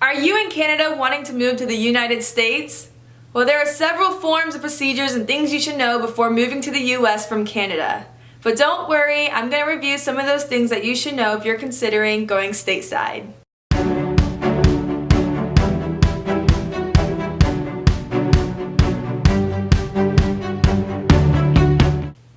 Are you in Canada wanting to move to the United States? Well, there are several forms of procedures and things you should know before moving to the US from Canada. But don't worry, I'm going to review some of those things that you should know if you're considering going stateside.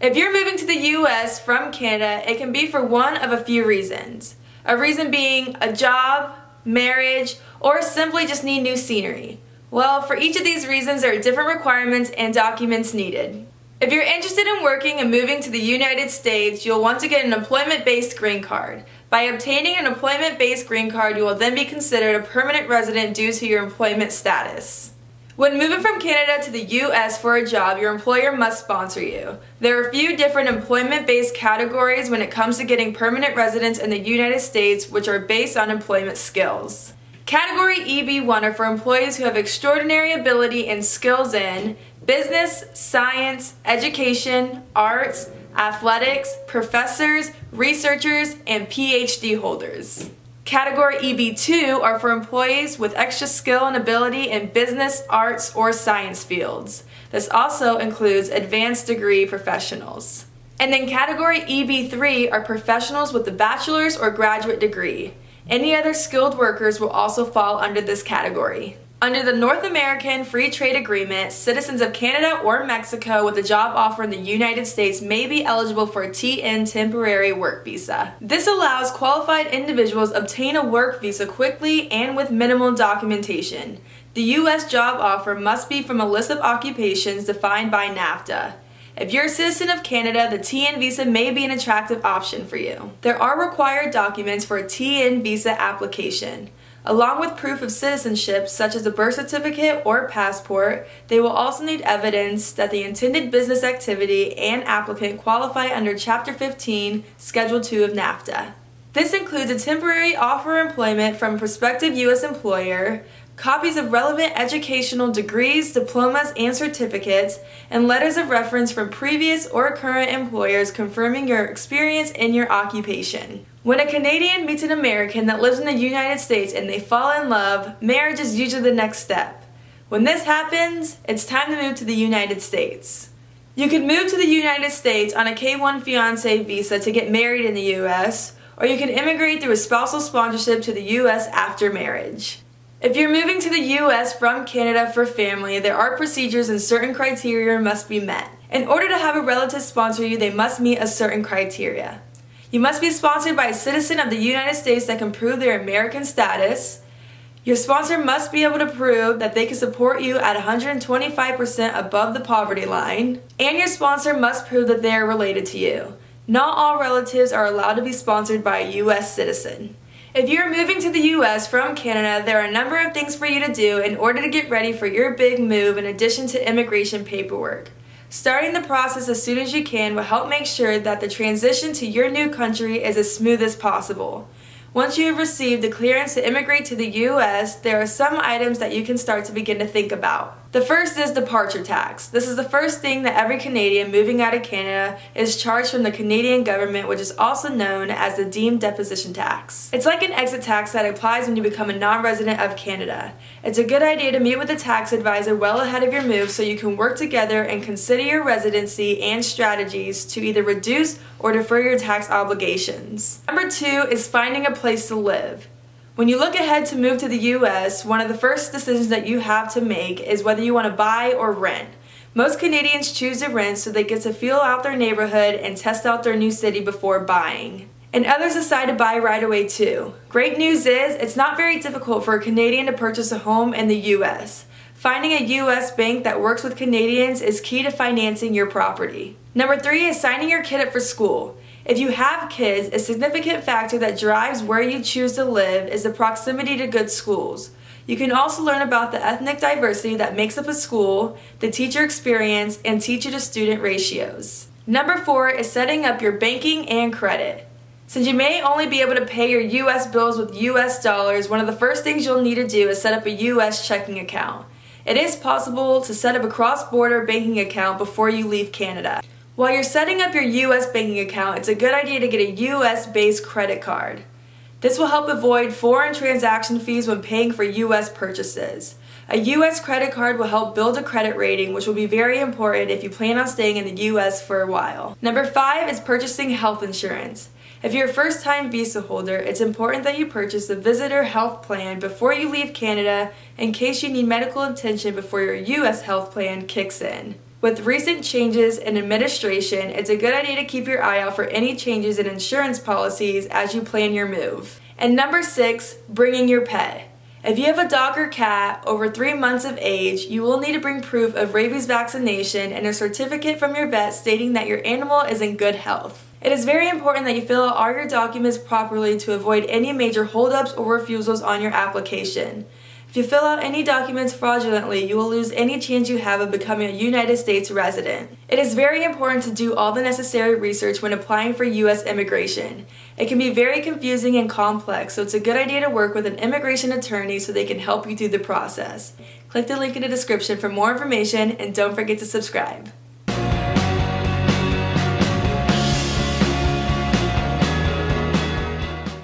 If you're moving to the US from Canada, it can be for one of a few reasons. A reason being a job, marriage, or simply just need new scenery. Well, for each of these reasons, there are different requirements and documents needed. If you're interested in working and moving to the United States, you'll want to get an employment-based green card. By obtaining an employment-based green card, you will then be considered a permanent resident due to your employment status. When moving from Canada to the US for a job, your employer must sponsor you. There are a few different employment-based categories when it comes to getting permanent residence in the United States, which are based on employment skills. Category EB1 are for employees who have extraordinary ability and skills in business, science, education, arts, athletics, professors, researchers, and PhD holders. Category EB2 are for employees with extra skill and ability in business, arts, or science fields. This also includes advanced degree professionals. And then Category EB3 are professionals with a bachelor's or graduate degree. Any other skilled workers will also fall under this category. Under the North American Free Trade Agreement, citizens of Canada or Mexico with a job offer in the United States may be eligible for a TN temporary work visa. This allows qualified individuals obtain a work visa quickly and with minimal documentation. The U.S. job offer must be from a list of occupations defined by NAFTA. If you're a citizen of Canada, the TN visa may be an attractive option for you. There are required documents for a TN visa application. Along with proof of citizenship, such as a birth certificate or passport, they will also need evidence that the intended business activity and applicant qualify under Chapter 15, Schedule 2 of NAFTA. This includes a temporary offer of employment from a prospective U.S. employer, copies of relevant educational degrees, diplomas, and certificates, and letters of reference from previous or current employers confirming your experience in your occupation. When a Canadian meets an American that lives in the United States and they fall in love, marriage is usually the next step. When this happens, it's time to move to the United States. You can move to the United States on a K-1 fiancé visa to get married in the U.S., or you can immigrate through a spousal sponsorship to the U.S. after marriage. If you're moving to the U.S. from Canada for family, there are procedures and certain criteria must be met. In order to have a relative sponsor you, they must meet a certain criteria. You must be sponsored by a citizen of the United States that can prove their American status. Your sponsor must be able to prove that they can support you at 125% above the poverty line. And your sponsor must prove that they are related to you. Not all relatives are allowed to be sponsored by a U.S. citizen. If you're moving to the U.S. from Canada, there are a number of things for you to do in order to get ready for your big move in addition to immigration paperwork. Starting the process as soon as you can will help make sure that the transition to your new country is as smooth as possible. Once you have received the clearance to immigrate to the U.S., there are some items that you can start to begin to think about. The first is departure tax. This is the first thing that every Canadian moving out of Canada is charged from the Canadian government, which is also known as the deemed deposition tax. It's like an exit tax that applies when you become a non-resident of Canada. It's a good idea to meet with a tax advisor well ahead of your move so you can work together and consider your residency and strategies to either reduce or defer your tax obligations. Number 2 is finding a place to live. When you look ahead to move to the U.S., one of the first decisions that you have to make is whether you want to buy or rent. Most Canadians choose to rent so they get to feel out their neighborhood and test out their new city before buying. And others decide to buy right away too. Great news is, it's not very difficult for a Canadian to purchase a home in the U.S. Finding a U.S. bank that works with Canadians is key to financing your property. Number 3 is signing your kid up for school. If you have kids, a significant factor that drives where you choose to live is the proximity to good schools. You can also learn about the ethnic diversity that makes up a school, the teacher experience, and teacher-to-student ratios. Number 4 is setting up your banking and credit. Since you may only be able to pay your U.S. bills with U.S. dollars, one of the first things you'll need to do is set up a U.S. checking account. It is possible to set up a cross-border banking account before you leave Canada. While you're setting up your U.S. banking account, it's a good idea to get a U.S.-based credit card. This will help avoid foreign transaction fees when paying for U.S. purchases. A U.S. credit card will help build a credit rating, which will be very important if you plan on staying in the U.S. for a while. Number 5 is purchasing health insurance. If you're a first-time visa holder, it's important that you purchase a visitor health plan before you leave Canada in case you need medical attention before your U.S. health plan kicks in. With recent changes in administration, it's a good idea to keep your eye out for any changes in insurance policies as you plan your move. And number 6, bringing your pet. If you have a dog or cat over 3 months of age, you will need to bring proof of rabies vaccination and a certificate from your vet stating that your animal is in good health. It is very important that you fill out all your documents properly to avoid any major holdups or refusals on your application. If you fill out any documents fraudulently, you will lose any chance you have of becoming a United States resident. It is very important to do all the necessary research when applying for U.S. immigration. It can be very confusing and complex, so it's a good idea to work with an immigration attorney so they can help you through the process. Click the link in the description for more information and don't forget to subscribe.